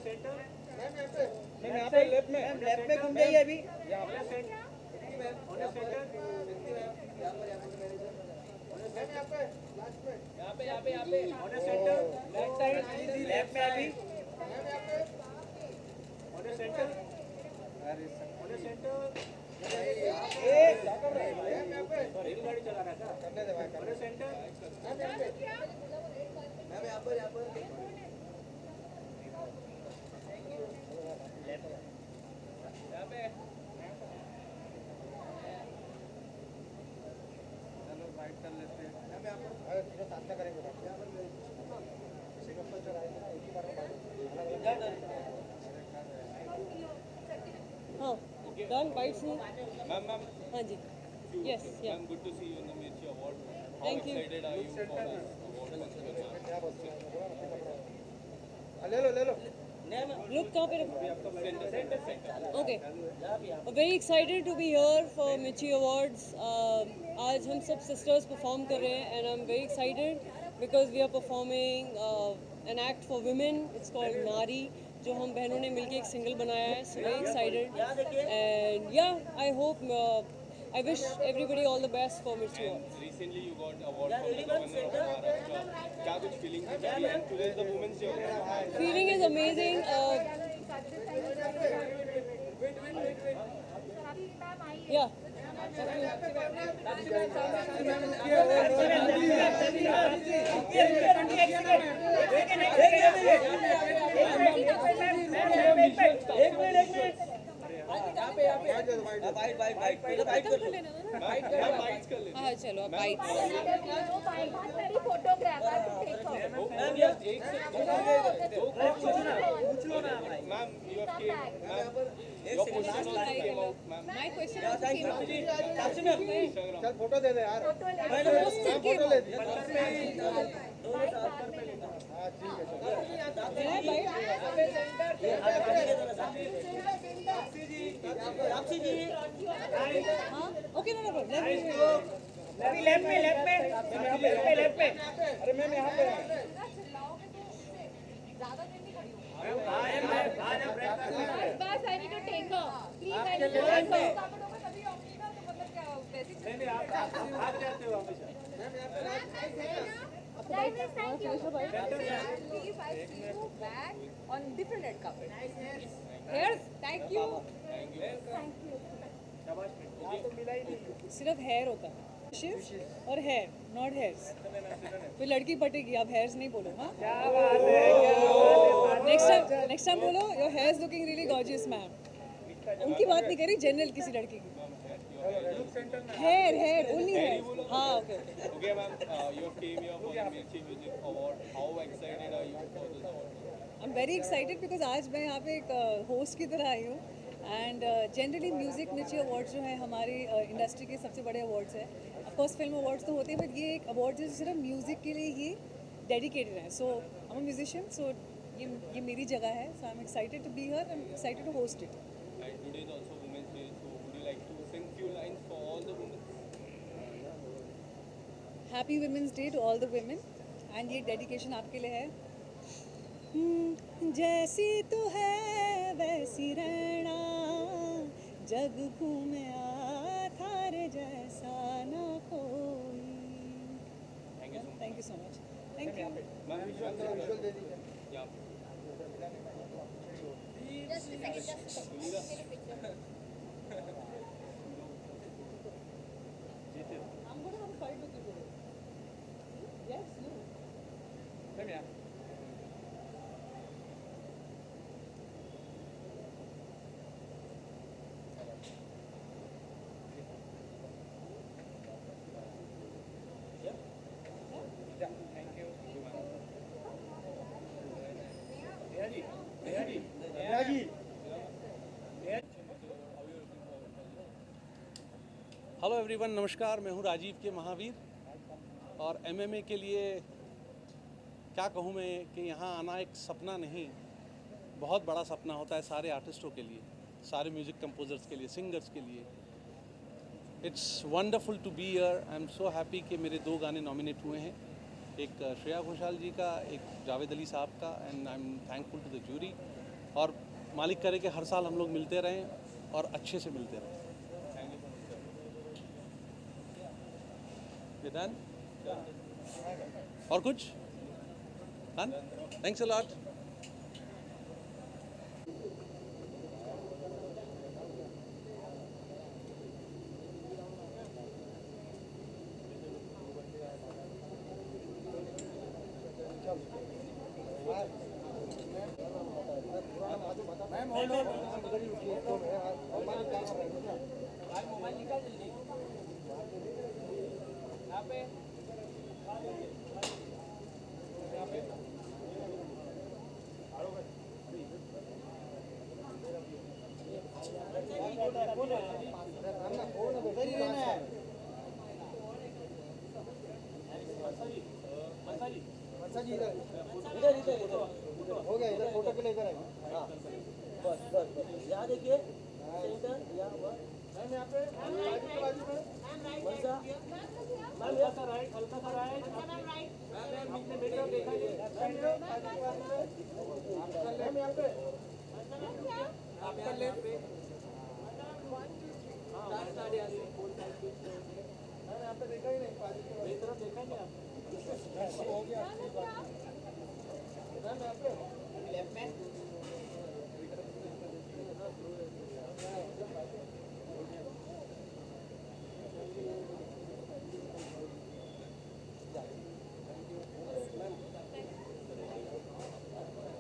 Ma'am यहाँ पे left में घूम जाइए अभी। यहाँ पे लेफ्ट साइड लेफ्ट में अभी। गाड़ी चला रहा था। हाँ डन बाइट से मैम हाँ जी yes yeah ma'am good to see you in the Mirchi award. How Thank you. Excited are you for this award? ले लो लुक कहाँ पे रखो okay very excited to be here for Mirchi awards. आज हम सब सिस्टर्स परफॉर्म कर रहे हैं and I am very excited because we are performing an act for women it's called Nari जो हम बहनों ने मिलकर एक सिंगल बनाया है सो वेरी एक्साइटेड एंड या I hope I wish everybody all the best for Mirchi Awards. Recently you got award from the governor of Maharashtra. क्या कुछ feelings है अभी and today is the Women's Day. Feeling is amazing. Yeah. हाँ चलो अब bite Ma'am, you have came. Your question also came out, ma'am. My question also came out. चल photo दे दे यार। Posted came out. हाँ ओके नो नो लेफ्ट पे। अरे मैम यहाँ पे। बस I need to take her please I need to take her Guys, thank you. Please, I see you back on different red carpet. Here's, thank you. Thank you. सिर्फ hair होता है शिव और hair not hairs फिर लड़की पटेगी आप hairs नहीं बोलो हाँ नेक्स्ट टाइम बोलो your hairs looking really gorgeous ma'am उनकी बात नहीं करी जनरल किसी लड़की की हेयर ओनली हेयर हाँ okay Okay, ma'am. You came here for the Mirchi Music Award. How excited are you for this award? I am very excited because आज मैं यहाँ पे एक होस्ट की तरह आई हूँ एंड जनरली म्यूज़िक मिर्ची अवार्ड्स जो है हमारी इंडस्ट्री के सबसे बड़े अवार्ड्स हैं ऑफकोर्स फिल्म अवार्ड्स तो होते हैं बट ये एक अवार्ड जो सिर्फ म्यूज़िक के लिए ही डेडिकेटेड है so I M musician so ये मेरी जगह है so I am excited to be here I am excited to host it And today is also Women's Day. So would you like to sing few lines for all the women? Happy women's day to all the women and ये dedication आपके लिए है जैसी तू है वैसी रहना जग घूमया थारे जैसा ना कोई thank you so much thank you Ma'am, visual दे दीजिए. Yeah. Just a second. I'm going to have a fight with you today. Yes, you. Ma'am, yeah. Hello everyone नमस्कार मैं हूं राजीव के महावीर और एमएमए के लिए क्या कहूं मैं कि यहाँ आना एक सपना नहीं बहुत बड़ा सपना होता है सारे आर्टिस्टों के लिए सारे म्यूज़िक कंपोजर्स के लिए सिंगर्स के लिए it's wonderful to be here I am so happy कि मेरे 2 गाने नॉमिनेट हुए हैं एक श्रेया घोषाल जी का एक जावेद अली साहब का and I am thankful to the jury और मालिक करे कि हर साल हम लोग मिलते रहें और अच्छे से मिलते रहें। ये डन? और कुछ डन? Thanks a lot. हो गया, इधर फोटो के लिए इधर आइए। हाँ बस बस बस यहाँ देखिए सेंटर यहाँ बस मैम यहाँ पे बाजू में बसा मैम यहाँ का राइट हल्का सा राइट मैम आपने मेरी तरफ देखा नहीं मैम यहाँ पे आपका लेफ्ट पे मैम यहाँ पे देखा ही नहीं मेरी तरफ देखा ही नहीं आपने हो गया मैम यहाँ पे लेफ्ट में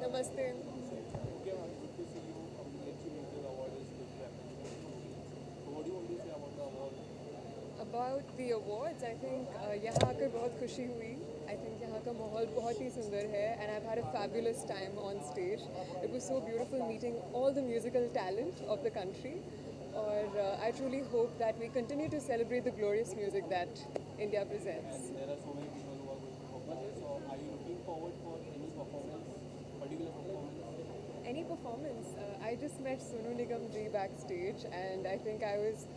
Namaste. About the awards, I think यहाँ आकर बहुत खुशी हुई. I think यहाँ का माहौल बहुत ही सुंदर है and I've had a fabulous time on stage. It was so beautiful meeting all the musical talent of the country. और I truly hope that we continue to celebrate the glorious music that India presents. And there are so many people who are going to perform there. So are you looking forward for any performance, particular performance? Any performance? I just met Sonu Nigam ji backstage and I think I was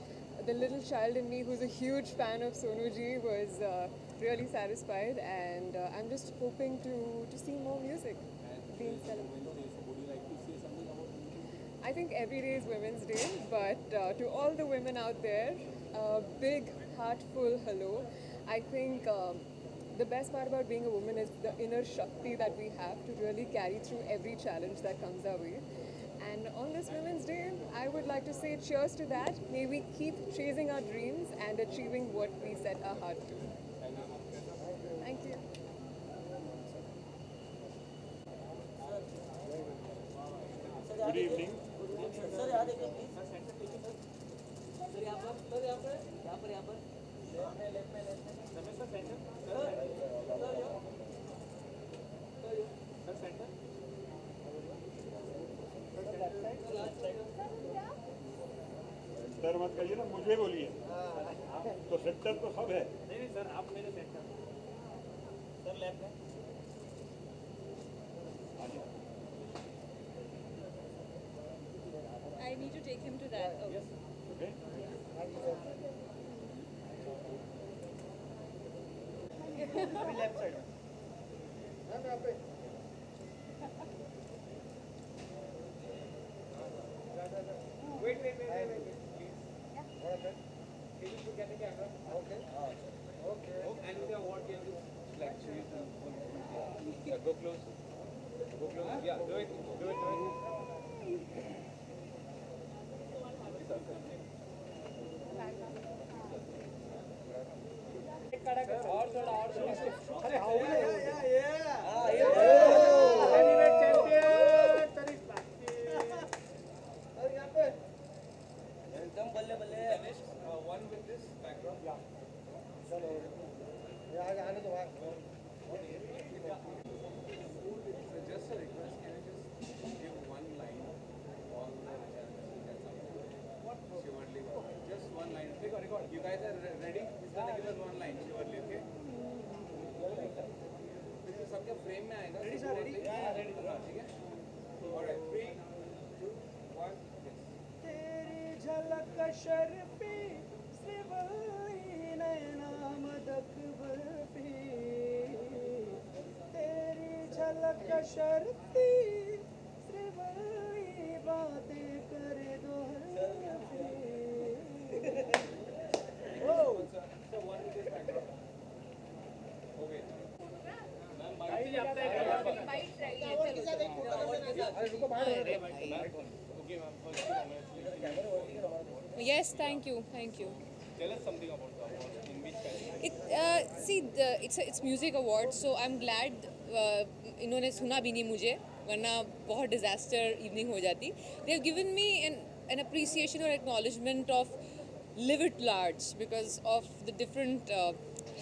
the little child in me who's a huge fan of Sonu ji was really satisfied and I'm just hoping to see more music being celebrated. Women's Day, so would you like to say something about Women's Day? I think every day is Women's Day, but to all the women out there, a big heartful hello. I think the best part about being a woman is the inner Shakti that we have to really carry through every challenge that comes our way. And on this Women's Day, I would like to say cheers to that. May we keep chasing our dreams and achieving what we set our heart to. Thank you. Good evening. Sir यहाँ देखिए please sir यहाँ पर यहाँ पर left में sir मत कहिए ना, मुझे बोलिए। तो सेंटर तो सब है। नहीं सर आप मेरे सेंटर सर लेफ्ट में I need to take him to that. Oh. Okay. अभी लेफ्ट साइड मैम यहाँ पे wait Can you get the camera? Okay. Okay. And with the award, can you Like, so yeah, go close. Go close. Yeah, do it. Do it. और थोड़ा अरे how heavyweight champion तरीफ अरे यहाँ पे एकदम बल्ले बल्ले one with this background. Yeah. चलो ये आगे तो Just a request, can you just give one line all the Shivarli. Just one line. Record. You guys are ready? He's gonna give us one line, Shivarli, okay? This is सबके frame में आएगा. Ready sir, ready? Yeah, ready. ठीक है? Alright, 3, 2, 1. तेरी झलक शर्फी श्रीवल्ली नैना मदक बर्फी तेरी झलक शर्फी Srivalli Okay, ma'am. First, congratulations. Yes, thank you, thank you. Tell us something about the award. In which category? It's music award, so I'm glad इन्होंने सुना भी नहीं मुझे, वरना बहुत डिजास्टर इवनिंग हो जाती. They have given me an appreciation or acknowledgement of live it large because of the different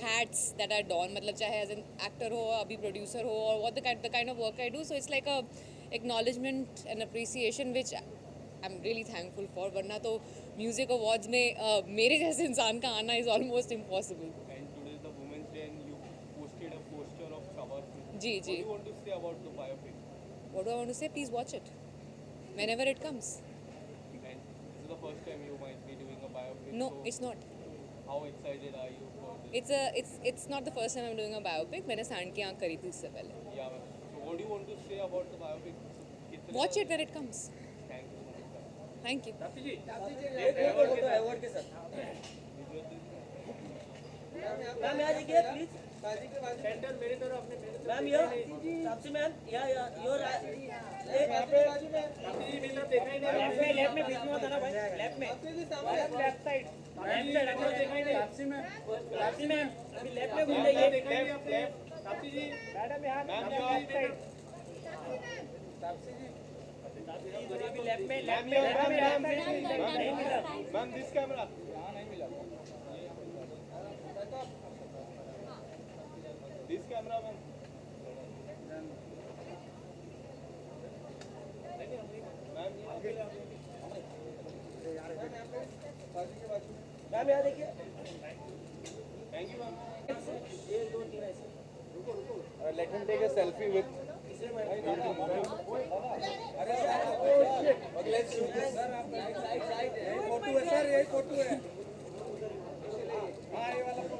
hats that are done. मतलब चाहे as an actor हो, अभी producer हो, or what the kind of work I do. So it's like a acknowledgement and appreciation which I'm really thankful for. वरना तो music awards में मेरे जैसे इंसान का आना is almost impossible. And today is the Women's Day, and you posted a poster of Shabash. Ji What do you want to say about the biopic? What do I want to say? Please watch it whenever it comes. And this is the first time you might be doing a biopic. No, so it's not. how excited are you for this? It's not the first time I'm doing a biopic. मैंने सांड की आँख करी थी इससे पहले. Yeah, ma'am. So what do you want to say about the biopic? Watch it when it comes. Thank you so much. Thank you. Award के साथ मैम यहाँ देखिए प्लीज सेंटर मेरे तरफ मैम यो तापसी मैम या योर लेफ्ट में बीच में होता ना भाई लेफ्ट में लेफ्ट साइड तापसी मैम अभी लेफ्ट में घूम रही है तापसी जी मैडम यहाँ लेफ्ट साइड अभी लेफ्ट में Ma'am, this camera. यहाँ नहीं मिला. This camera, ma'am. मैम यहाँ देखिए Thank you, ma'am. 1 2 3 ऐसे Let him take a selfie with.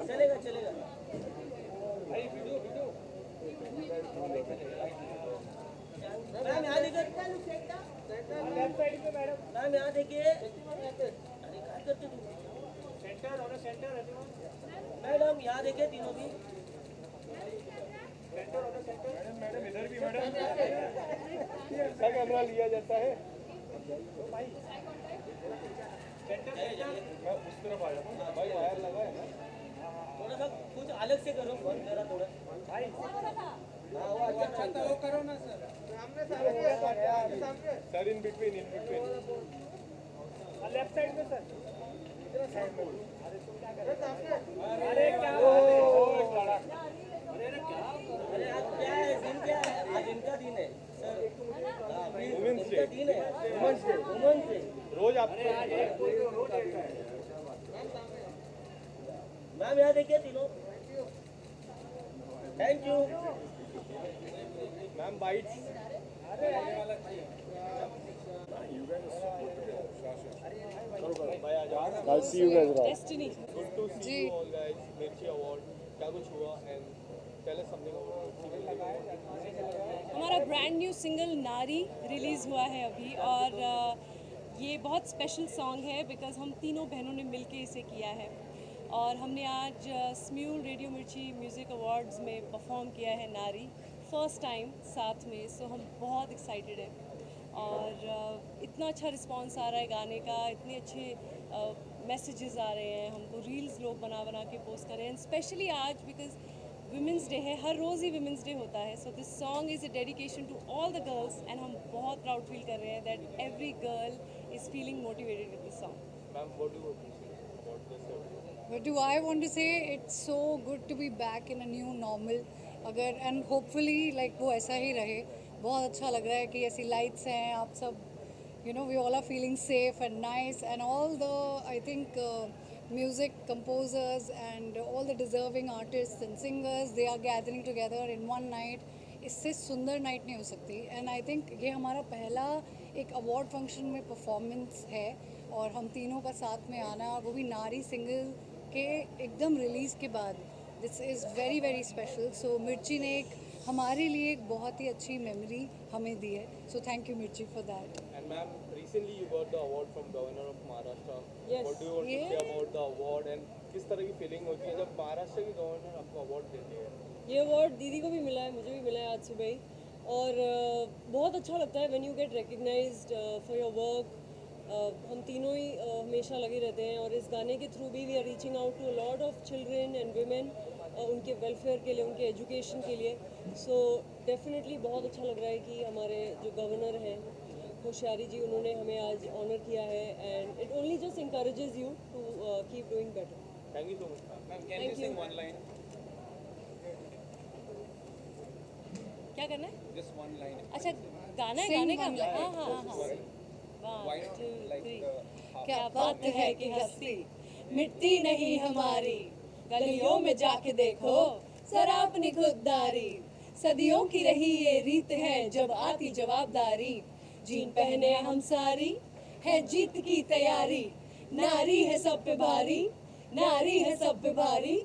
चलेगा चलेगा मैम यहाँ देखिए मैम यहाँ देखिए अरे क्या करते तुम सेंटर मैडम यहाँ देखिए तीनों भी मैडम इधर भी मैडम ऐसा कैमरा लिया जाता है. मैं उस तरफ आ जाता हूँ. भाई वायर लगा है ना. थोड़ा सा कुछ अलग से करो फोन मेरा थोड़ा भाई वो करो ना sir Sir, in between. Left side में सर अरे क्या? अरे आज क्या है दिन क्या है आज इनका दिन है सर Women's इनका Day. दिन है वुमेन्स डे रोज आपको. मैम यहाँ देखिए तीनों thank you Ma'am, bites. I'll see you guys around. Destiny. Good to see you all guys. Mirchi Award. क्या कुछ हुआ? And tell us something about it. हमारा ब्रांड न्यू सिंगल नारी रिलीज़ हुआ है अभी, और ये बहुत स्पेशल सॉन्ग है बिकॉज हम तीनों बहनों ने मिलके इसे किया है. और हमने आज स्म्यूल रेडियो मिर्ची म्यूज़िक अवार्ड्स में परफॉर्म किया है नारी, फर्स्ट टाइम साथ में. सो हम बहुत एक्साइटेड हैं और इतना अच्छा रिस्पांस आ रहा है गाने का, इतने अच्छे मैसेजेस आ रहे हैं. हमको रील्स लोग बना बना के पोस्ट कर रहे हैं, स्पेशली आज बिकॉज विमेंस डे है. हर रोज़ ही विमेंस डे होता है. So this song is a dedication to all the girls and हम बहुत प्राउड फील कर रहे हैं that every girl is feeling motivated with this song. Ma'am, what do you want to say about this award? What do I want to say? It's so good to be back in a new normal. अगर and hopefully like वो ऐसा ही रहे. बहुत अच्छा लग रहा है कि ऐसी lights हैं, आप सब we all are feeling safe and nice, and all the I think music composers and all the deserving artists and singers, they are gathering together in one night. इससे सुंदर नाइट नहीं हो सकती. एंड आई थिंक ये हमारा पहला एक award function में परफॉर्मेंस है और हम तीनों का साथ में आना, वो भी नारी सिंगल के एकदम रिलीज़ के बाद. This is very very special. So Mirchi ने एक हमारे लिए एक बहुत ही अच्छी मेमोरी हमें दी है. सो थैंक यू मिर्ची for that. And ma'am, recently you got the award from Governor of Maharashtra. Yes. What do you want to say about the award, and किस तरह की फीलिंग होती है जब महाराष्ट्र के गवर्नर आपको अवार्ड देते हैं? ये अवार्ड दीदी को भी मिला है, मुझे भी मिला है आज सुबह ही. और बहुत अच्छा लगता है when you get recognised for your work. हम तीनों ही हमेशा लगे रहते हैं और इस गाने के थ्रू भी we are reaching out to a lot of children and women, उनके वेलफेयर के लिए, उनके एजुकेशन के लिए। सो डेफिनेटली बहुत अच्छा लग रहा है कि हमारे जो गवर्नर हैं होशियारी जी, उन्होंने हमें आज ऑनर किया है and it only just encourages you to keep doing better. Thank you so much. Ma'am, can Thank you sing you. one line? क्या करना है? Just one line. अच्छा गाना है, Sing गाने का one line. हाँ हाँ हाँ। Why 1 not 2 like 3। the half? क्या बात है कि हस्ती मिटती नहीं हमारी, गलियों में जाके देखो जरा अपनी खुददारी। सदियों की रही ये रीत है जब आती जवाबदारी, जीन पहने हम सारी है जीत की तैयारी। नारी है सब पे भारी, नारी है सब पे भारी,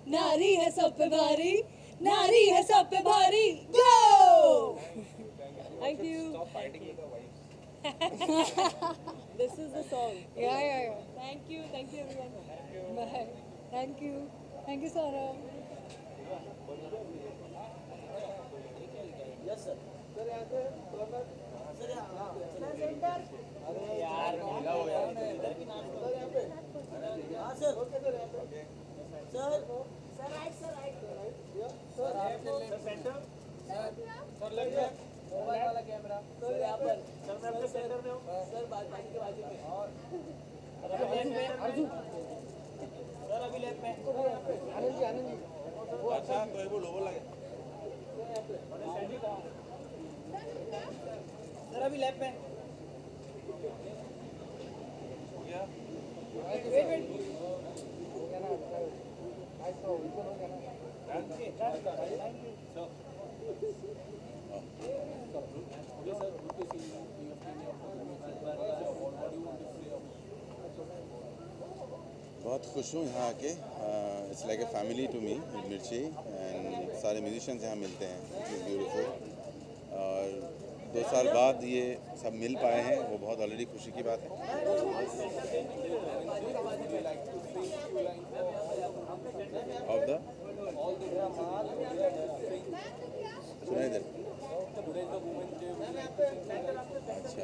नारी है सब पे भारी, नारी है सब पे भारी। गो! Thank you. Stop fighting with the wives. This is the song. Yeah. Thank you everyone. Bye. Thank you. Thank you, Sarah. Yes sir. Sir यहाँ से सर यहाँ सेंटर। अरे यार मिला हो यार इधर भी नाम सर यहाँ पे। हाँ सर। ओके सर यहाँ पे। सर सर राइट सर आपने सेंटर। सर लेफ्ट मोबाइल वाला कैमरा सर यहाँ पर। सर मैं अपने सेंटर में हूँ सर, बाजू के बाजू में। और सर अभी लेफ्ट में आनंद जी अच्छा तो एक वो लोगो लगे सर अभी लेफ्ट में। हो गया। बहुत खुश हूँ यहाँ आके। It's like a family to me Mirchi, and सारे म्यूजिशियंस यहाँ मिलते हैं, इट्स ब्यूटीफुल। और 2 साल बाद ये सब मिल पाए हैं, वो बहुत ऑलरेडी खुशी की बात है। ऑफ द सुना इधर। अच्छा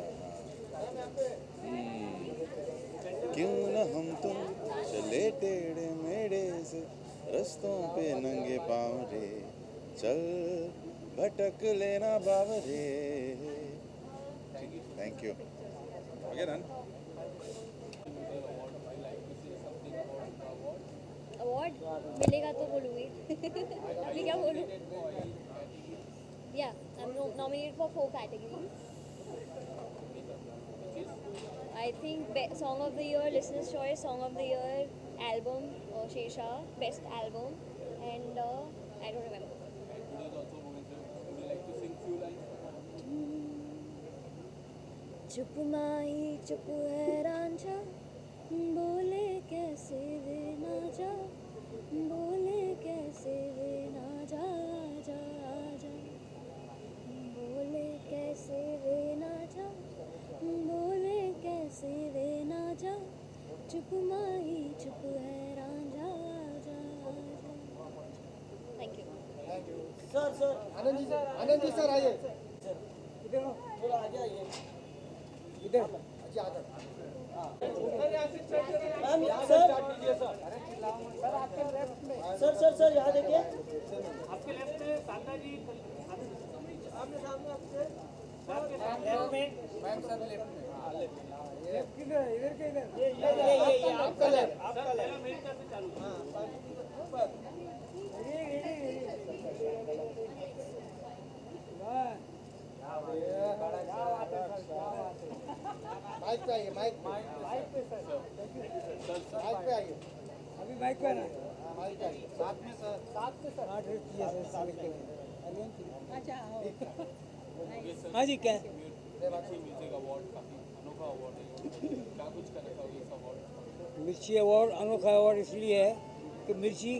क्यों न हम तुम चले टेढ़े मेढ़े से रस्तों पे नंगे पाँव रे, चल भटक लेना बावरे। Thank you. Okay done. Award मिलेगा तो बोलूँगी। अभी क्या बोलूँ? Yeah, I'm nominated for 4 categories. I think Song of the Year, Listener's Choice, Song of the Year, Album, Shersha, Best Album, and I don't remember. चुप माही चुप है रांझा, बोले कैसे वे ना जा, बोले कैसे वे ना जा जा जा, बोले कैसे वे ना जा, बोले कैसे वे ना जा, चुप माही चुप है रांझा जा जा। Thank you. Sir Anand ji sir आइए। इधर थोड़ा आगे आइए। इधर जी आगे। मैम सर आपके लेफ्ट में। सर यहाँ देखिए। आपके लेफ्ट में साधना जी। सामने आपके लेफ्ट में। मैम सर लेफ्ट में। लेफ्ट किधर? इधर के इधर। ये आपका लेफ्ट। आपका लेफ्ट। मेरी तरफ से चालू। हाँ माइक पे आइए। माइक पे सर। माइक पे आइए। अभी माइक पे ना। माइक पे आइए। साथ में सर। हाँ ठीक है सर। अच्छा हाँ जी क्या? म्यूजिक अवार्ड काफी अनोखा अवार्ड है, क्या कुछ कहना चाहोगे इस अवार्ड? मिर्ची अवार्ड अनोखा अवार्ड इसलिए है कि मिर्ची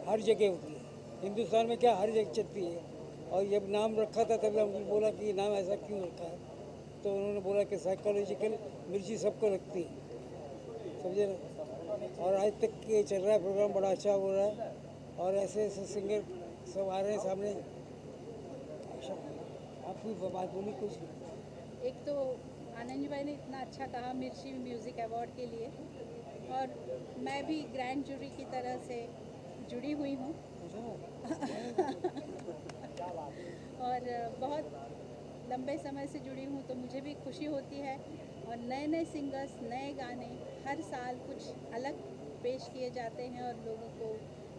हर जगह होती है, हिंदुस्तान में क्या हर जगह चलती है। और जब नाम रखा था तभी हमने बोला कि ये नाम ऐसा क्यों रखा है, तो उन्होंने बोला कि साइकोलॉजिकल मिर्ची सबको लगती है, समझे ना। और आज तक ये चल रहा है प्रोग्राम, बड़ा अच्छा हो रहा है और ऐसे ऐसे सिंगर सब आ रहे हैं सामने। कोई बात बोली कुछ? एक तो आनंद भाई ने इतना अच्छा कहा मिर्ची म्यूज़िक अवार्ड के लिए, और मैं भी ग्रैंड जूरी की तरह से जुड़ी हुई हूँ और बहुत लंबे समय से जुड़ी हूँ, तो मुझे भी खुशी होती है। और नए नए सिंगर्स, नए गाने हर साल कुछ अलग पेश किए जाते हैं और लोगों को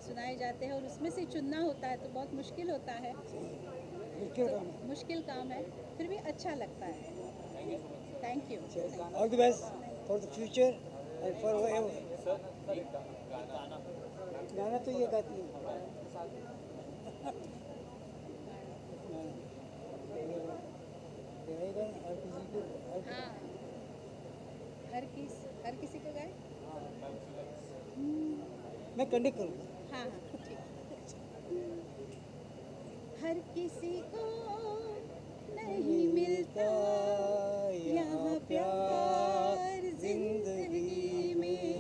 सुनाए जाते हैं, और उसमें से चुनना होता है तो बहुत मुश्किल होता है, मुश्किल काम है, फिर भी अच्छा लगता है। Thank you. All the best for the future and for गाना तो ये गाती है। हाँ, हर किसी को गाए। मैं कंडक्ट करूँगा। हाँ हाँ ठीक। हर किसी को नहीं मिलता यहाँ प्यार जिंदगी में,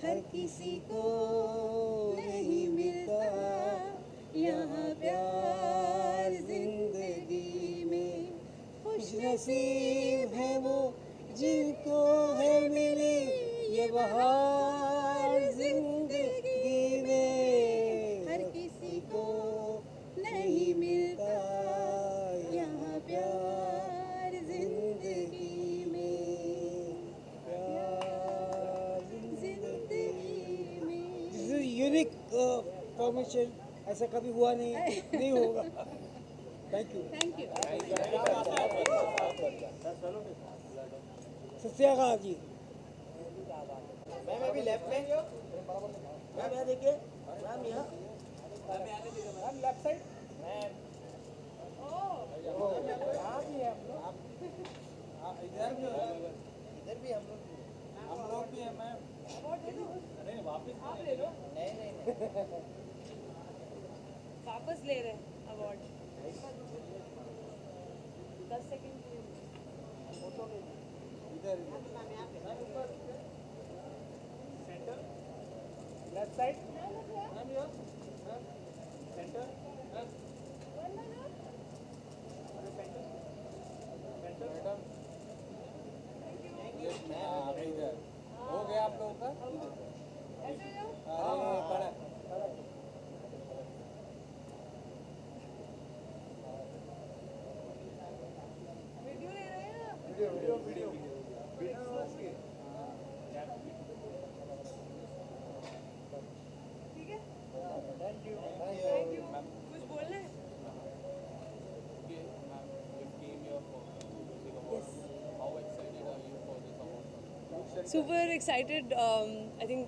हर किसी को नहीं मिलता यहाँ प्यार जिंदगी में। खुश नसीब है वो जिनको है मिली ये बहार जिंदगी में, हर किसी को नहीं मिलता यहाँ प्यार जिंदगी में, प्यार जिंदगी में। दिस इज यूनिक फॉर्मेशन, ऐसा कभी हुआ नहीं होगा। Thank you. Thank you. Satyakal ji. Ma'am अभी लेफ्ट में, मैम यहाँ देखिए, मैम यहाँ, मैम लेफ्ट साइड, मैम यहाँ भी है हम लोग, इधर भी हम लोग भी हैं मैम। अरे वापस आप ले लो। नहीं वापस ले रहे हैं अवार्ड। 10 सेकंड इधर सेंटर लेफ्ट साइड, मैम यहाँ सेंटर, हो गया आप लोगों का। वीडियो ले रहे हैं आप? वीडियो ठीक है, थैंक यू। कुछ बोलना है? Super excited. I think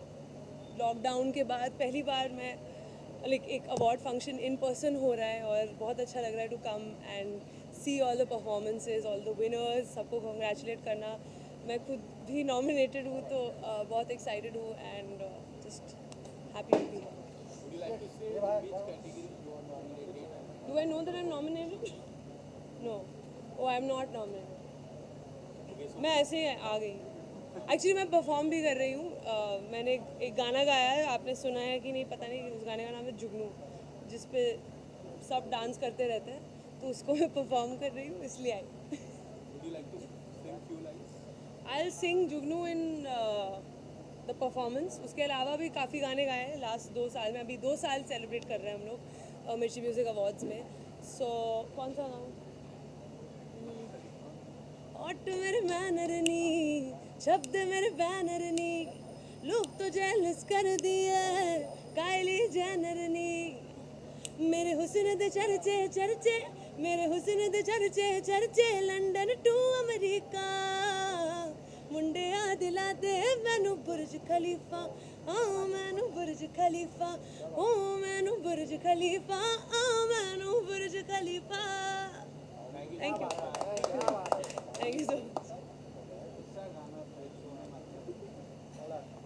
lockdown के बाद पहली बार मैं एक अवार्ड फंक्शन इन पर्सन हो रहा है, और बहुत अच्छा लग रहा है to come and see all the performances, all the winners, सबको कॉन्ग्रेचुलेट करना। मैं खुद भी नॉमिनेटेड हूँ, तो बहुत एक्साइटेड हूँ and just happy to be here. Do I know that I'm nominated? No. Oh, I'm not nominated. मैं ऐसे ही आ गई। एक्चुअली मैं परफॉर्म भी कर रही हूँ। मैंने एक गाना गाया है, आपने सुना है कि नहीं पता नहीं, उस गाने का नाम है जुगनू, जिस पे सब डांस करते रहते हैं, तो उसको मैं परफॉर्म कर रही हूँ, इसलिए आई। I'll sing Jugnu in the performance. उसके अलावा भी काफ़ी गाने गाए हैं लास्ट 2 साल में। अभी 2 साल सेलिब्रेट कर रहे हैं हम लोग मिर्ची म्यूज़िक अवार्ड्स में। सो कौन सा गाऊँ? ऑट मेरे बैनर नी, शब्द मेरे बैनर नी, लोग तो जेलस कर दिए कायली जेनर नी। मेरे हुस्न दे चर्चे चर्चे, मेरे हुस्न दे चर्चे चर्चे, लंदन टू अमेरिका। मुंडे आ दिला दे मैनू बुर्ज खलीफा, हाँ मैनू बुर्ज खलीफा, ओ मैनू बुर्ज खलीफा, हाँ मैनू Burj Khalifa. Thank you, thank you so much.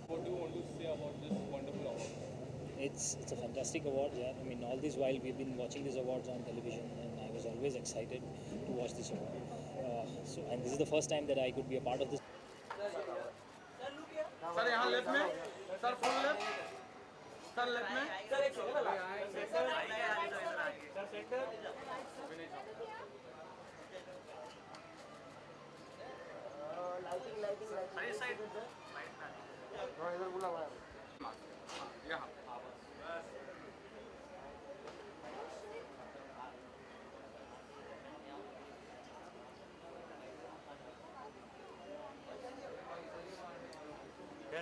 What do you want to say about this wonderful award? It's a fantastic award, yeah. I mean, all this while we've been watching these awards on television, and I was always excited to watch this award. And this is the first time that I could be a part of this. Sir यहाँ left में, sir full left, sir left में, sir एक second, sir centre,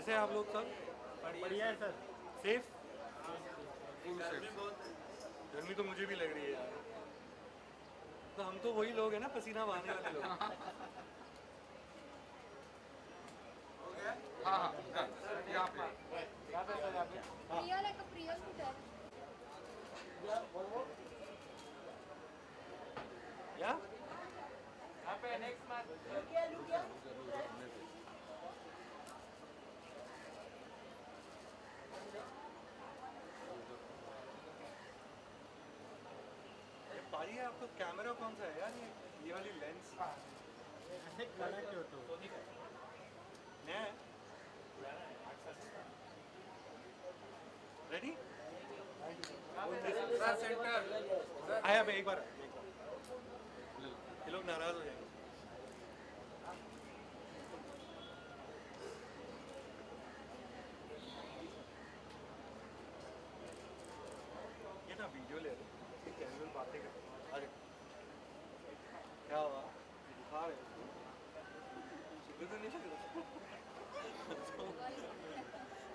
कैसे हैं आप लोग सब? बढ़िया है सर। सेफ? गर्मी तो मुझे भी लग रही है यार। तो हम तो वही लोग हैं ना, पसीना बहाने वाले लोग। Priya like a Priya scooter. या पारी है आपको। कैमरा कौन सा है यार? ये वाली लेंस नया है। रेडी? आया भाई, एक बार ये लोग नाराज हो जाएंगे। ये ना वीडियो ले रहे, कैजुअल बातें कर। अरे क्या हुआ? बुखार है? सुबह तो नहीं लग रहा।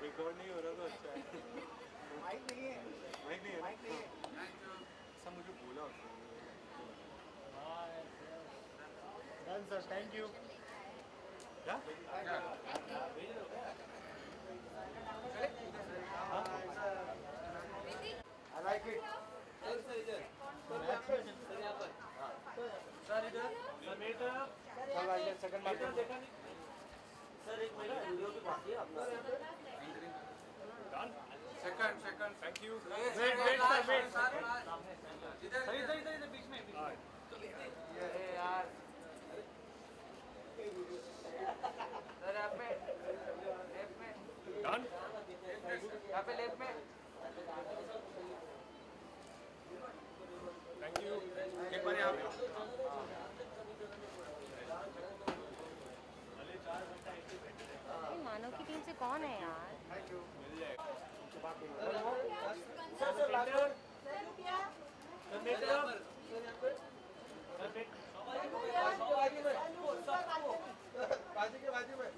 रिकॉर्ड नहीं हो रहा तो अच्छा है। माइक नहीं है। माइक नहीं है। माइक नहीं है। सब मुझे बोला उसने। Done sir, thank you. क्या? I like it. सर इधर। सर इधर। सेकंड बार सर एक मिनट, वीडियो की बात है आपका। Second thank you. वेट इधर बीच में। ये यार सर यहाँ पे लेफ्ट में। डन। यहाँ पे लेफ्ट में। Thank you. एक बार यहाँ पे मानव की टीम से कौन है यार? सर लास्ट बाजू के बाजू में।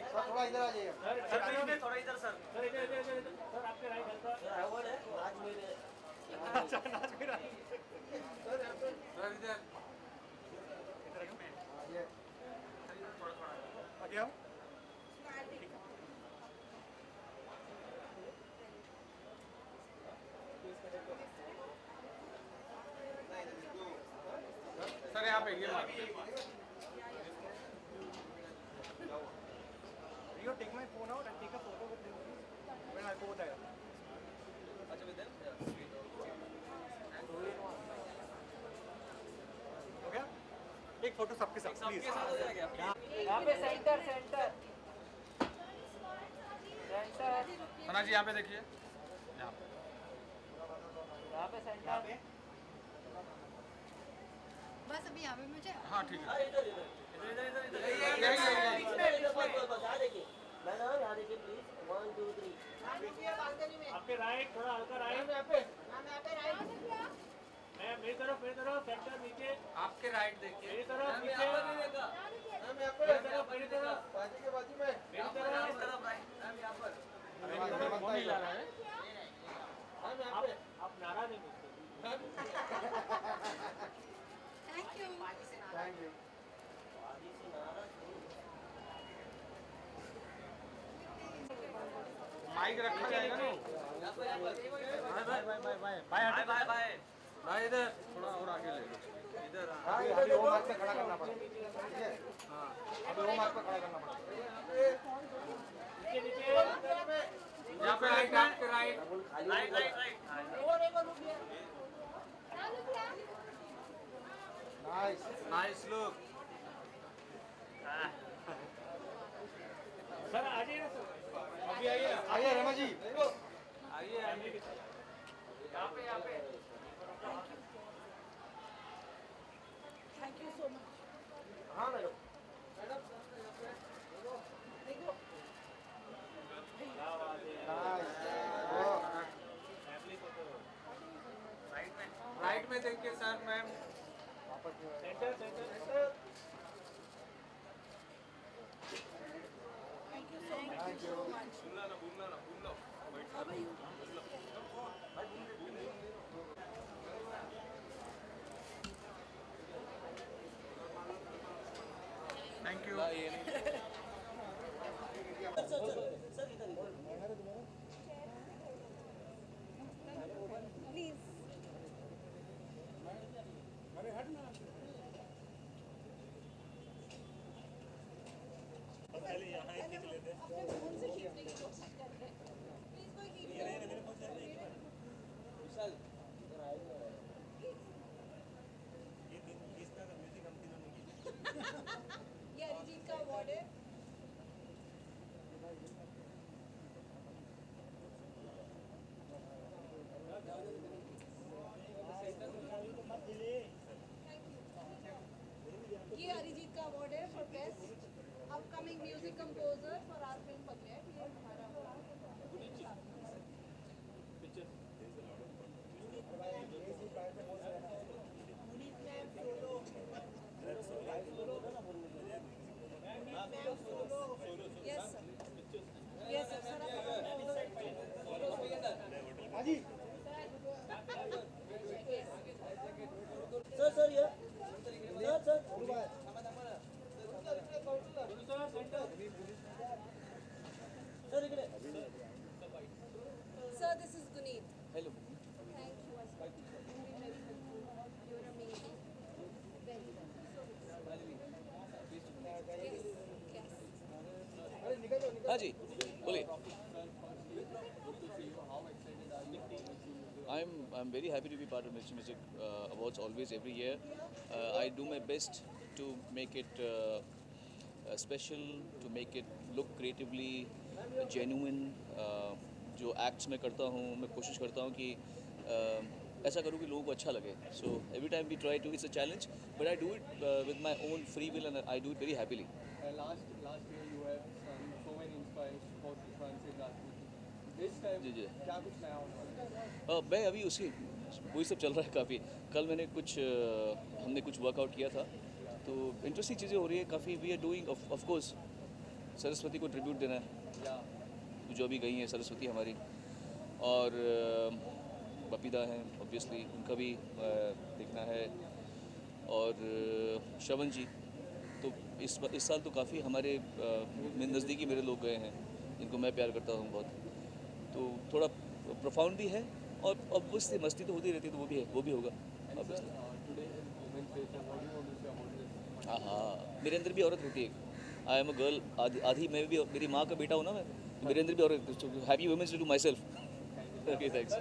सर थोड़ा इधर आ जाइए। सर थोड़ा इधर सर। सर आपके राइट हल्का। सर अवॉर्ड है आज मेरे। अच्छा नाच भी रहा है। सर यहाँ पे। सर इधर ये आ गया। सर यहाँ पे ये मार। Rio, take my phone out and take a photo with him when I go there. अच्छा with them? हो गया? एक फोटो सबके साथ प्लीज। यहाँ पे सेंटर सेंटर। सना जी यहाँ पे देखिए। यहाँ पे सेंटर। बस अभी यहाँ पे मुझे हाँ ठीक है। इधर इधर देखिए। मैं ना यहाँ देखिए प्लीज। 1 2 3। आपके राइट, थोड़ा हल्का राइट। यहाँ पे। मैं मेरी तरफ सेंटर नीचे। आपके राइट देखिए। मेरी तरफ नीचे। मैम यहाँ पे। मेरी तरफ बाजू के बाजू में। मेरी तरफ राइट। मैम यहाँ पर। कौन नहीं ला रहा है? मैम यहाँ पे। आप नाराज हैं मुझसे। Thank you. Thank you. Mic रखा जाएगा ना। भाई इधर थोड़ा और आगे ले लो। इधर हाँ अभी वो मार्क पे खड़ा करना पड़ेगा। ठीक है। हाँ अभी वो मार्क पे खड़ा करना पड़ेगा। यहाँ पे राइट, आपके right. Nice. Nice look. Sir आ जाइए ना सर। अभी आइए। आइए रमा जी। आइए आइए। यहाँ पे। Thank you so much. हाँ मैडम। राइट में देखिए sir ma'am. Centre centre. Thank you. Please. ये अरिजीत का अवार्ड है। ये अरिजीत का अवार्ड है for best upcoming music composer for our film Pagglait. ये हमारा yes sir, yes sir, sir ये सर सर इकडे sir this is Guneet. Hello Thank you. Very helpful. You're amazing. Very well. हाँ जी बोलिए। I'm very happy to be part of Mirchi Music Awards always every year. I do my best to make it special, to make it look creatively genuine. जो acts मैं करता हूँ मैं कोशिश करता हूँ कि ऐसा करूँ कि लोगों को अच्छा लगे. So every time we try to, it's a challenge, but I do it with my own free will and I do it very happily. Last year you have sung so many inspiring songs in last week. This time जी जी क्या कुछ नया होगा? मैं अभी उसी वही सब चल रहा है काफ़ी. कल मैंने हमने कुछ वर्कआउट किया था तो इंटरेस्टिंग चीज़ें हो रही है काफ़ी. We are doing of course Saraswati को ट्रिब्यूट देना है जो अभी गई हैं सरस्वती हमारी, और बपीदा हैं ऑब्वियसली उनका भी देखना है, और श्रवण जी. तो इस साल तो काफ़ी हमारे नज़दीकी मेरे लोग गए हैं जिनको मैं प्यार करता हूँ बहुत. तो थोड़ा प्रोफाउंड भी है और ऑब्वियसली मस्ती तो होती रहती है तो वो भी होगा ऑब्वियसली. हाँ मेरे अंदर भी औरत रहती है. I am a girl. आधी मैं भी मेरी माँ का बेटा हूँ ना मैं, मेरे अंदर भी औरत. Happy women's day to myself. Okay thanks.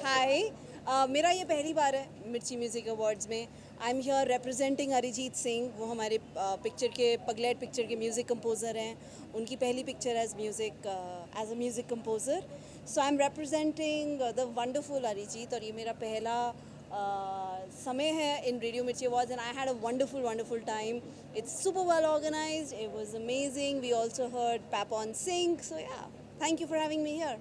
Hi मेरा ये पहली बार है मिर्ची म्यूज़िक अवार्ड्स में. I am here representing Arijit Singh. वो हमारे पिक्चर के पगलेट पिक्चर के म्यूज़िक कंपोज़र हैं. उनकी पहली picture as a music composer. So I am representing the wonderful Arijit. और ये मेरा पहला समय है in radio Mirchi awards and I had a wonderful time. It's super well organised. It was amazing. We also heard Papon sing. So yeah thank you for having me here.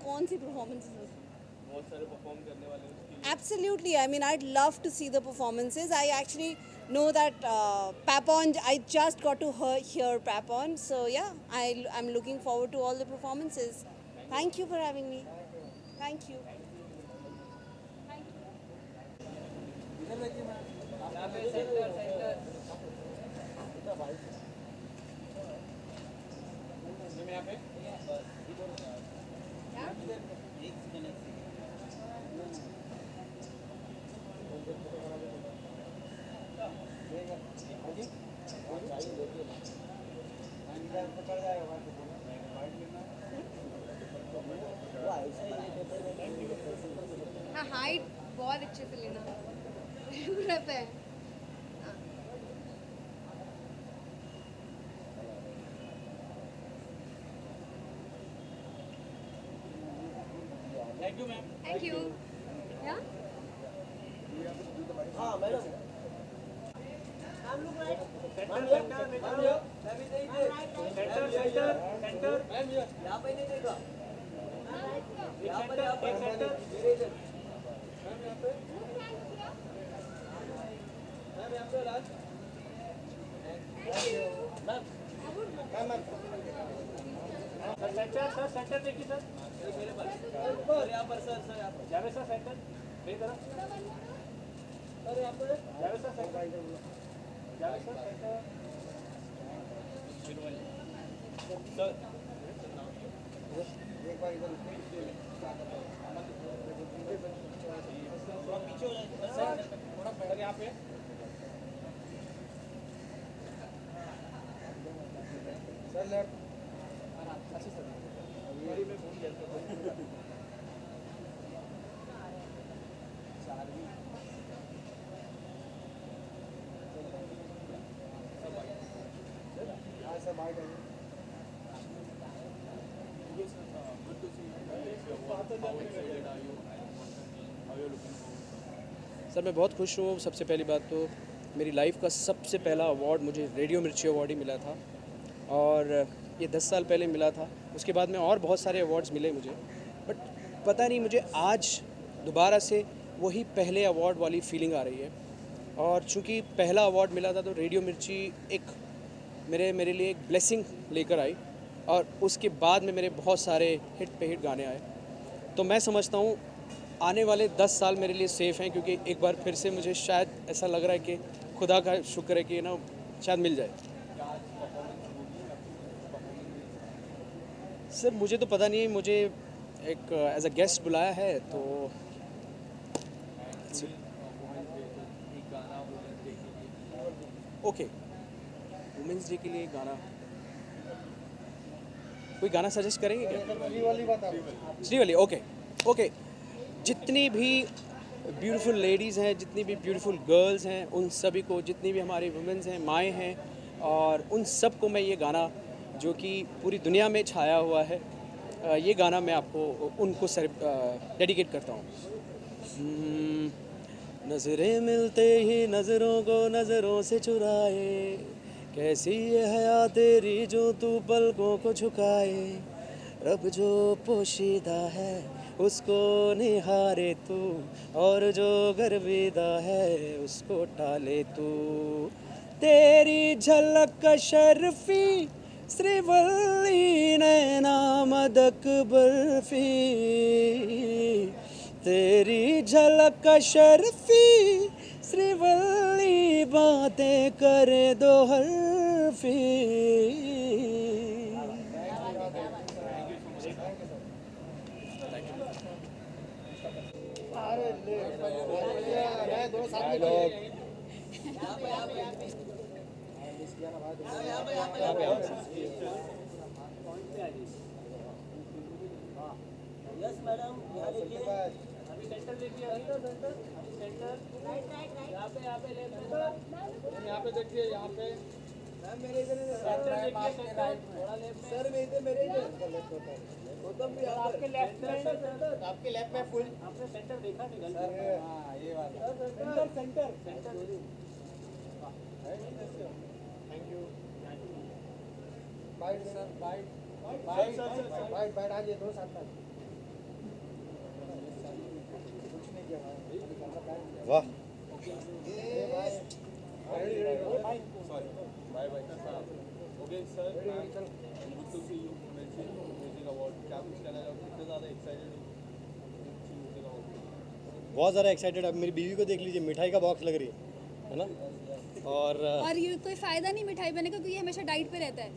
कौन सी performances? बहुत सारे परफॉर्म करने वाले हैं. Absolutely. I mean, I'd love to see the performances. I actually know that Papon, I just got to hear Papon. So yeah, I'm looking forward to all the performances. Thank you for having me. Thank you. हाँ height बहुत अच्छे से लेना. Rap है. Thank you ma'am. Thank you. Yeah. हाँ madam. यहाँ पे नहीं देखा, यहाँ पर मेरे इधर सर सेंटर देखिए सर, यहाँ पर सर यहाँ पर जावेद सर सेंटर मेरी तरफ, सर यहाँ पर Javed sir centre, Javed sir centre sir एक बार इधर पीछे हो जाए सर, थोड़ा यहाँ पे सर लेफ्ट सर मैं बहुत खुश हूँ। सबसे पहली बात तो मेरी लाइफ का सबसे पहला अवार्ड मुझे रेडियो मिर्ची अवार्ड ही मिला था और ये 10 साल पहले मिला था। उसके बाद में और बहुत सारे अवार्ड्स मिले मुझे, बट पता नहीं मुझे आज दोबारा से वही पहले अवार्ड वाली फीलिंग आ रही है। और चूँकि पहला अवार्ड मिला था तो रेडियो मिर्ची एक मेरे लिए एक ब्लेसिंग लेकर आई और उसके बाद में मेरे बहुत सारे हिट पे हिट गाने आए। तो मैं समझता हूँ आने वाले 10 साल मेरे लिए सेफ़ हैं, क्योंकि एक बार फिर से मुझे शायद ऐसा लग रहा है कि खुदा का शुक्र है कि ना शायद मिल जाए। सर मुझे तो पता नहीं, मुझे एक एज अ गेस्ट बुलाया है तो ओके वुमेंस डे के लिए गाना, कोई गाना सजेस्ट करेंगे क्या? Srivalli okay okay. जितनी भी ब्यूटीफुल लेडीज़ हैं, जितनी भी ब्यूटीफुल गर्ल्स हैं, उन सभी को, जितनी भी हमारी वुमेंस हैं, माएँ हैं, और उन सब को मैं ये गाना जो कि पूरी दुनिया में छाया हुआ है, ये गाना मैं आपको उनको डेडिकेट करता हूँ। नज़रें मिलते ही नज़रों को नज़रों से चुराए, कैसी ये हया तेरी जो तू पलकों को झुकाए, रब जो पोशीदा है उसको निहारे तू, और जो गर्विदा है उसको टाले तू। तेरी झलक शर्फी श्रीवल्ली नैना मदक बर्फी, तेरी झलक शर्फी श्रीवल्ली बातें करे दो हर्फी। यस मैडम, यहाँ देखिए, अभी सेंटर देखिए, अभी सेंटर यहाँ पे यहाँ पे देखिए, यहाँ पे मैम मेरे इधर सेंटर देखिए, सेंटर थोड़ा लेफ्ट सर मेरे इधर मेरे इधर गौतम भी आपके लेफ्ट में, आपके लेफ्ट में फुल आपने सेंटर देखा नहीं सर, हाँ ये वाला centre centre centre. Thank you. Byte sir, byte byte byte आज ये दो साथ में वाह sorry bye bye okay sir, good to see you music award. क्या कुछ कहना चाहोगे, कितने ज़्यादा एक्साइटेड हो म्यूजिक अवार्ड? बहुत ज़्यादा एक्साइटेड। अब मेरी बीवी को देख लीजिए, मिठाई का बॉक्स लग रही है ना। और ये कोई फ़ायदा नहीं मिठाई बने का, क्योंकि ये हमेशा डाइट पे रहता है।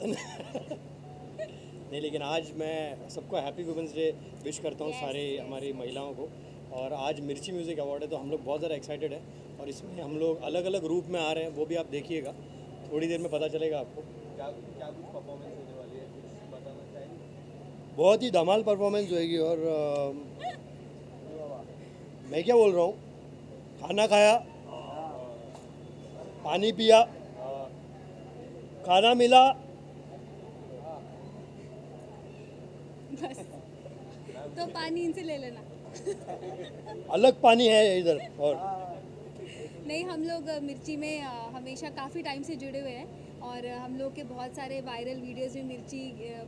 नहीं, लेकिन आज मैं सबको हैप्पी वुमेंस डे विश करता हूँ, सारे हमारी महिलाओं को। और आज मिर्ची म्यूज़िक अवार्ड है तो हम लोग बहुत ज़्यादा एक्साइटेड हैं, और इसमें हम लोग अलग अलग रूप में आ रहे हैं, वो भी आप देखिएगा, थोड़ी देर में पता चलेगा आपको। क्या कुछ परफॉर्मेंस होने वाली है, कुछ बताना चाहेंगे? बहुत ही धमाल परफॉर्मेंस होएगी। और मैं क्या बोल रहा हूँ, खाना खाया, पानी पिया, खाना मिला, बस तो पानी इनसे ले लेना। अलग पानी है इधर। और नहीं, हम लोग मिर्ची में हमेशा काफ़ी टाइम से जुड़े हुए हैं और हम लोग के बहुत सारे वायरल वीडियोस भी मिर्ची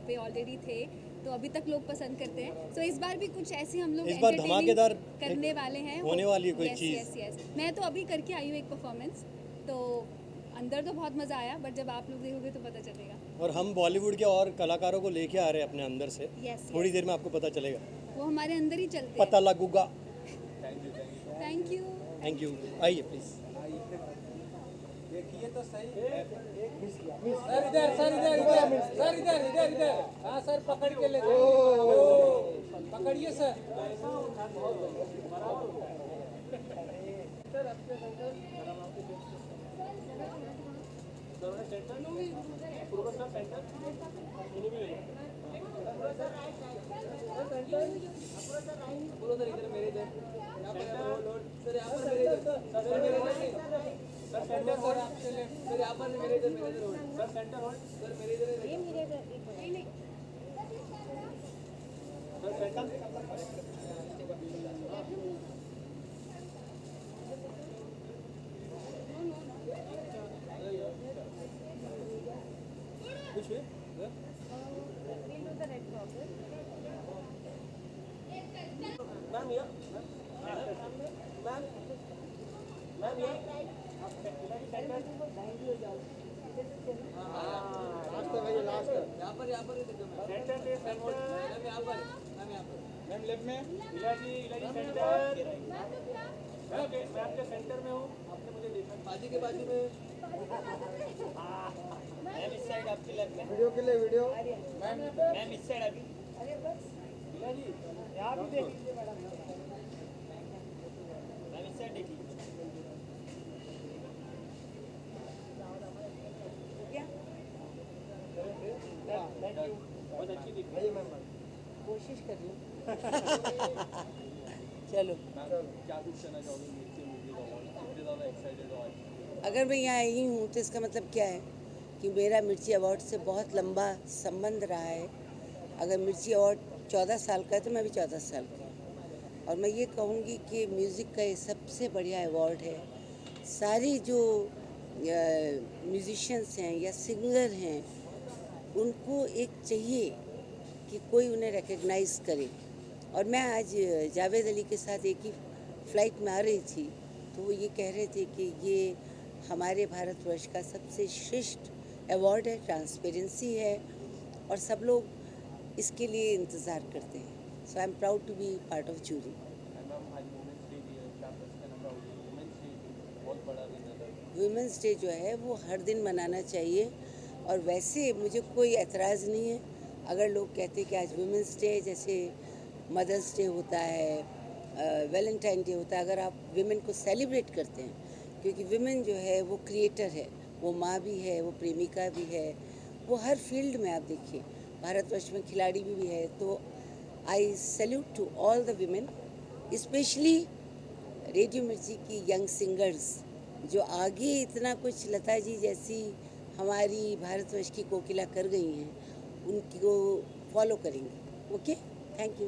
पे ऑलरेडी थे, तो अभी तक लोग पसंद करते हैं। सो इस बार भी कुछ ऐसी हम लोग इस बार धमाकेदार करने वाले हैं, होने वाली है कोई यस चीज़। Yes yes. मैं तो अभी करके आई हूँ एक परफॉर्मेंस, तो अंदर तो बहुत मज़ा आया, बट जब आप लोग देखोगे तो पता चलेगा। और हम बॉलीवुड के और कलाकारों को लेके आ रहे हैं अपने अंदर से। Yes, थोड़ी yes. देर में आपको पता चलेगा, वो हमारे अंदर ही चलते पता लगूगा। Thank you. थैंक यू, आइए प्लीज़। देखिए तो सही। सर इधर सर इधर इधर सर इधर इधर इधर। हाँ सर, पकड़ के ले पकड़िए सर। बोलो सर, इधर मेरे इधर सर, यहाँ पर मेरे इधर सर, मेरे इधर सर, सेंटर सर, आपसे लेफ्ट सर, यहाँ पर मेरे इधर hold sir, centre hold sir, मेरे इधर नहीं सर, सेंटर कुछ है मैम, या मैम मैम, या लास्ट यहाँ पर यहाँ पर सेंटर पे सेंटर मैम, यहाँ पर मैम, यहाँ पर मैम लेफ्ट में इलाजी सेंटर। मैं आपके सेंटर में हूँ, आपने मुझे देखा बाजू के बाजू में। मैम इस साइड आपके लेफ्ट में वीडियो के लिए वीडियो। मैम इस साइड अभी इलाजी यहाँ भी देख लीजिए मैडम। मैम इस साइड देखिए। थैंक यू, बहुत अच्छी दिख रही है मैम, कोशिश कर लो। चलो, क्या कुछ कहना चाहोगे मिर्ची मूवी का अवार्ड? कितने ज़्यादा एक्साइटेड हो आज? अगर मैं यहाँ आई हूँ तो इसका मतलब क्या है कि मेरा मिर्ची अवार्ड से बहुत लंबा संबंध रहा है। अगर मिर्ची अवार्ड 14 साल का है तो मैं भी 14 साल का हूँ। और मैं ये कहूँगी कि म्यूज़िक का ये सबसे बढ़िया अवार्ड है। सारी जो म्यूजिशियंस हैं या सिंगर हैं, उनको एक चाहिए कि कोई उन्हें रिकग्नाइज़ करे। और मैं आज जावेद अली के साथ एक ही फ़्लाइट में आ रही थी, तो वो ये कह रहे थे कि ये हमारे भारतवर्ष का सबसे श्रेष्ठ अवार्ड है, ट्रांसपेरेंसी है और सब लोग इसके लिए इंतज़ार करते हैं। So I am proud to be part of jury. Women's day जो है वो हर दिन मनाना चाहिए और वैसे मुझे कोई एतराज़ नहीं है अगर लोग कहते हैं कि आज वुमेंस डे, जैसे मदर्स डे होता है, वैलेंटाइन डे होता है, अगर आप विमेन को सेलिब्रेट करते हैं, क्योंकि विमेन जो है वो क्रिएटर है, वो माँ भी है, वो प्रेमिका भी है, वो हर फील्ड में आप देखिए भारतवर्ष में खिलाड़ी भी है। तो I salute to all the women, specially radio Mirchi की यंग सिंगर्स जो आगे इतना कुछ लता जी जैसी हमारी भारतवर्ष की कोकिला कर गई हैं, उनको फॉलो करेंगे। Okay, thank you.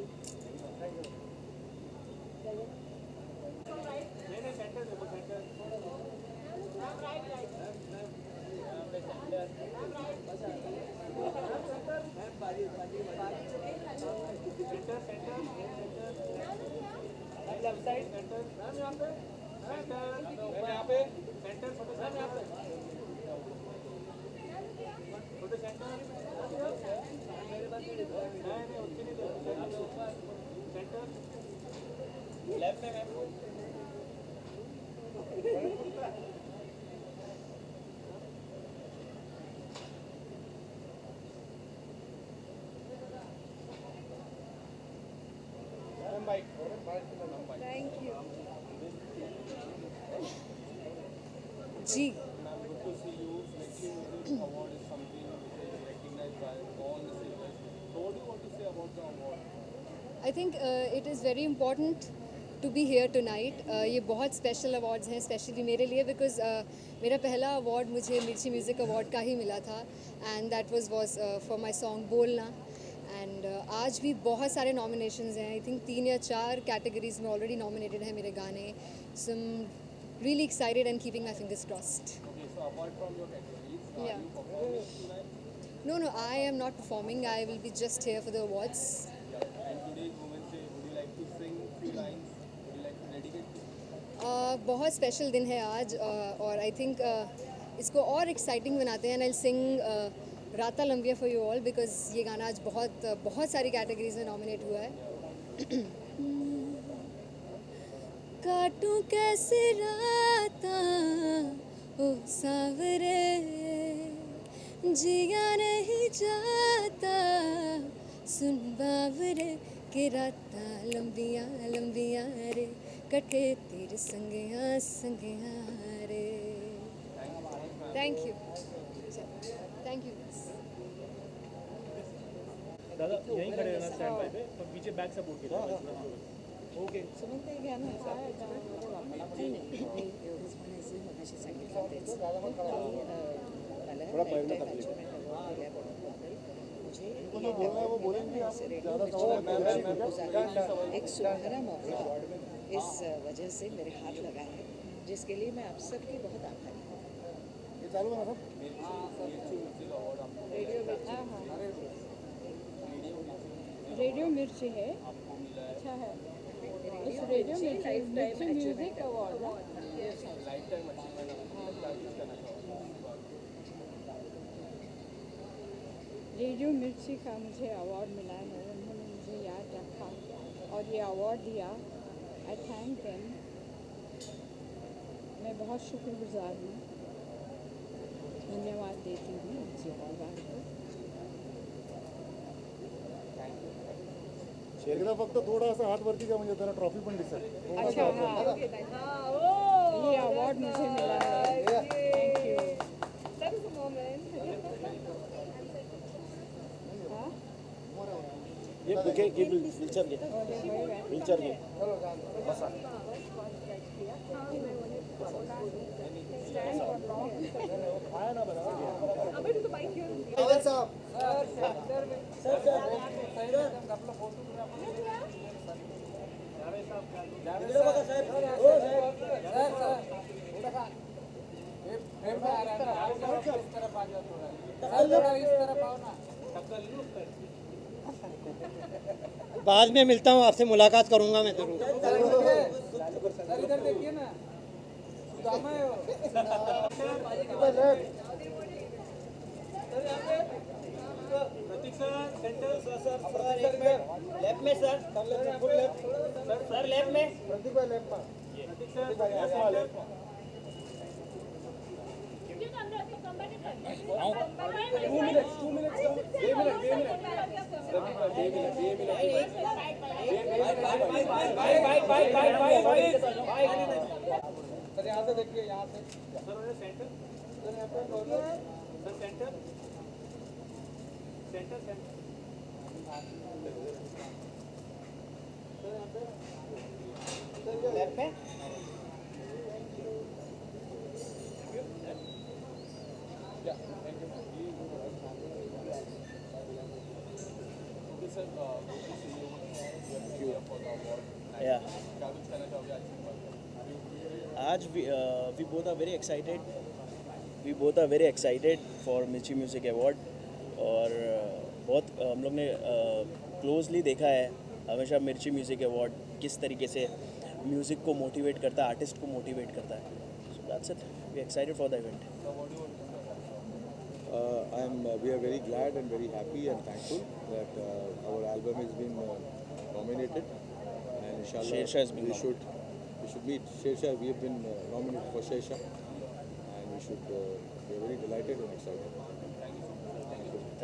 Thank you जी। I think it is very important to be here tonight. ये बहुत स्पेशल अवार्ड्स हैं, स्पेशली मेरे लिए, बिकॉज मेरा पहला अवार्ड मुझे मिर्ची म्यूज़िक अवार्ड का ही मिला था, and that was for my song बोलना। एंड आज भी बहुत सारे नॉमिनेशंस हैं, आई थिंक 3 या 4 कैटेगरीज में ऑलरेडी नॉमिनेटेड हैं मेरे गाने। सम really excited and keeping my fingers crossed. Okay, so apart from your categories, Yeah. are you performing tonight? No, I am not performing. I will be just here for the awards. Yeah. And today is Women's Day. Would you like to sing few lines? Would you like to dedicate to? बहुत special दिन है आज और I think इसको और exciting बनाते हैं. And आई सिंग राता लंबिया फॉर यू ऑल बिकॉज ये गाना आज बहुत सारी कैटेगरीज में नॉमिनेट हुआ है. काटूं कैसे राता ओ सावरे, जिया नहीं जाता सुन बावरे, के राता लंबिया लंबिया रे, कटे तेरे संगिया संगिया रे. Thank you. दादा यहीं खड़े रहना स्टैंड बाय पे, पर पीछे बैक सपोर्ट के लिए. ओके. थोड़ा पैर में तकलीफ. एक सुनहरा मौका इस वजह से मेरे हाथ लगा है, जिसके लिए मैं आप सबकी बहुत आभारी हूँ. रेडियो मिर्ची है. अच्छा है. इस रेडियो मिर्ची म्यूजिक अवार्ड रेडियो मिर्ची का मुझे अवार्ड मिला है. उन्होंने मुझे याद रखा और ये अवार्ड दिया. आई थैंक देम. मैं बहुत शुक्रगुजार हूँ. धन्यवाद देती हूँ मुझे अवार्ड को. एकदा फक्त थोडासा हात वरती का म्हणजे त्याला ट्रॉफी पण दिसेल. अच्छा हाँ, ये अवार्ड मुझे मिला है. Thank you. ये बुके ये व्हीलचेयर के बसा. आया ना बना. बाद में मिलता हूँ आपसे, मुलाकात करूँगा मैं जरूर. इधर देखिए ना. प्रतीक सर सेंटर सर लेफ्ट में sir, full left sir, left में प्रतीक भाई लेफ्ट में. प्रतीक सर 2 minutes. सर यहाँ से देखिए, यहाँ से सर सेंटर. सर यहाँ पे सर सेंटर लेफ्ट में. आज we both are very excited. We both are very excited for मिर्ची म्यूज़िक अवार्ड. और बहुत हम लोग ने क्लोजली देखा है हमेशा मिर्ची म्यूज़िक अवार्ड किस तरीके से म्यूज़िक को मोटिवेट करता है, आर्टिस्ट को मोटिवेट करता है. So that's it. We excited for the event. We are very glad and very happy and thankful that our album has been nominated, and inshallah Shersha has been we should meet Shersha. We have been nominated for Shersha, and we are very delighted and excited.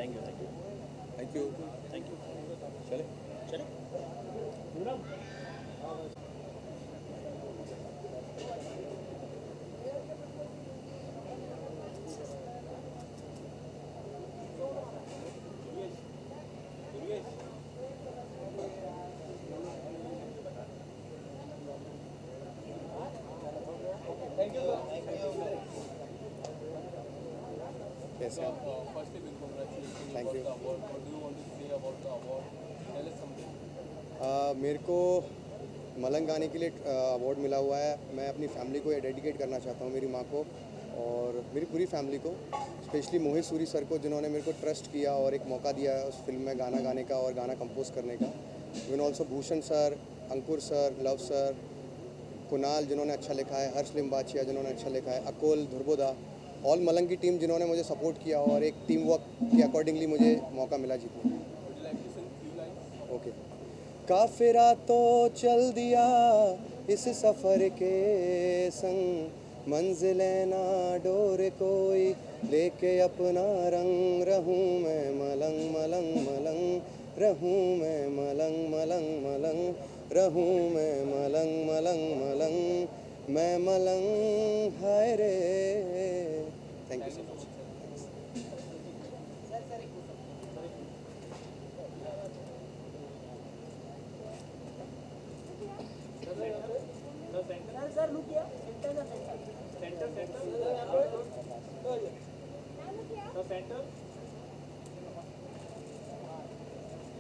Thank you. चले. Yes, sir. Firstly, big congratulations Thank about you. the award. What do you want to say about the award? Tell us something. मेरे को मलंग गाने के लिए award मिला हुआ है। मैं अपनी फैमिली को ये डेडिकेट करना चाहता हूँ, मेरी माँ को और मेरी पूरी फैमिली को, स्पेशली मोहित सूरी सर को जिन्होंने मेरे को ट्रस्ट किया और एक मौका दिया उस फिल्म में गाना गाने का और गाना कंपोज करने का। इवन ऑल्सो भूषण सर, अंकुर सर, लव सर, कुणाल जिन्होंने अच्छा लिखा है, हर्ष लिम्बाचिया जिन्होंने अच्छा लिखा है, अकोल धुर्बोदा, ऑल मलंग की टीम जिन्होंने मुझे सपोर्ट किया और एक टीम वर्क के अकॉर्डिंगली मुझे मौका मिला जीतने का। ओके। काफिरा तो चल दिया इस सफ़र के संग, मंजिलें ना डोर कोई लेके अपना रंग, रहूं मैं मलंग मलंग मलंग, रहूं मैं मलंग मलंग मलंग, रहूं मैं मलंग मलंग मलंग, मैं मलंग हाय रे। Thank you so much. Sir look किया सेंटर सेंटर सेंटर सेंटर